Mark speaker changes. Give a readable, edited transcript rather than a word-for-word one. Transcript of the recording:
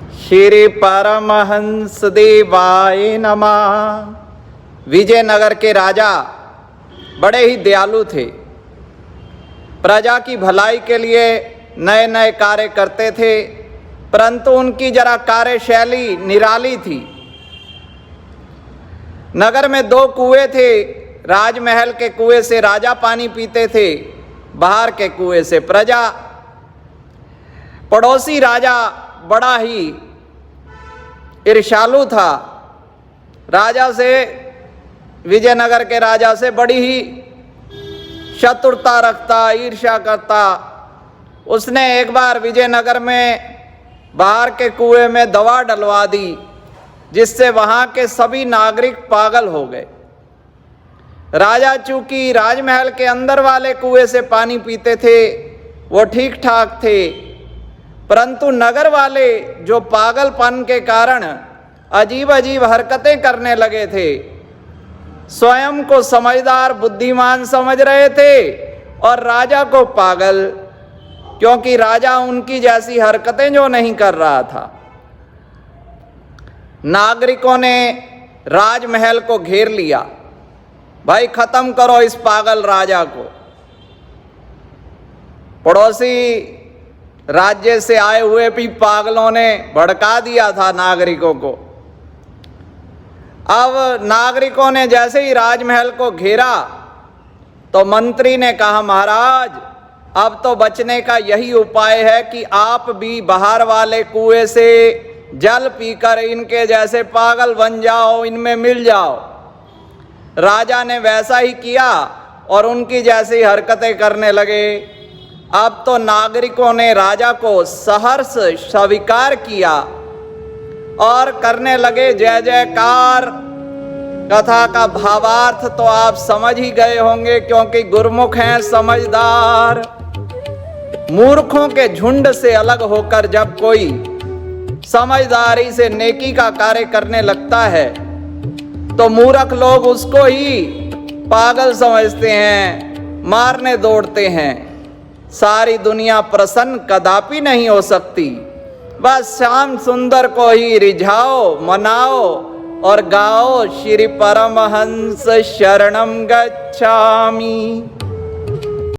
Speaker 1: श्री परमहंस देवाय नमः। विजयनगर के राजा बड़े ही दयालु थे। प्रजा की भलाई के लिए नए नए कार्य करते थे, परंतु उनकी जरा कार्यशैली निराली थी। नगर में 2 कुएं थे। राजमहल के कुएं से राजा पानी पीते थे, बाहर के कुएं से प्रजा। पड़ोसी राजा बड़ा ही ईर्ष्यालु था। राजा से, विजयनगर के राजा से बड़ी ही शत्रुता रखता, ईर्ष्या करता। उसने एक बार विजयनगर में बाहर के कुएं में दवा डलवा दी, जिससे वहां के सभी नागरिक पागल हो गए। राजा चूंकि राजमहल के अंदर वाले कुएं से पानी पीते थे, वो ठीक ठाक थे, परंतु नगर वाले जो पागलपन के कारण अजीब अजीब हरकतें करने लगे थे, स्वयं को समझदार बुद्धिमान समझ रहे थे और राजा को पागल, क्योंकि राजा उनकी जैसी हरकतें जो नहीं कर रहा था। नागरिकों ने राजमहल को घेर लिया। भाई खत्म करो इस पागल राजा को। पड़ोसी राज्य से आए हुए भी पागलों ने भड़का दिया था नागरिकों को। अब नागरिकों ने जैसे ही राजमहल को घेरा तो मंत्री ने कहा, महाराज अब तो बचने का यही उपाय है कि आप भी बाहर वाले कुएं से जल पीकर इनके जैसे पागल बन जाओ, इनमें मिल जाओ। राजा ने वैसा ही किया और उनकी जैसी हरकतें करने लगे। अब तो नागरिकों ने राजा को सहर्ष स्वीकार किया और करने लगे जय जयकार। कथा का भावार्थ तो आप समझ ही गए होंगे, क्योंकि गुरमुख हैं समझदार। मूर्खों के झुंड से अलग होकर जब कोई समझदारी से नेकी का कार्य करने लगता है तो मूर्ख लोग उसको ही पागल समझते हैं, मारने दौड़ते हैं। सारी दुनिया प्रसन्न कदापि नहीं हो सकती। बस श्याम सुंदर को ही रिझाओ, मनाओ और गाओ, श्री परमहंस शरणम गच्छामि।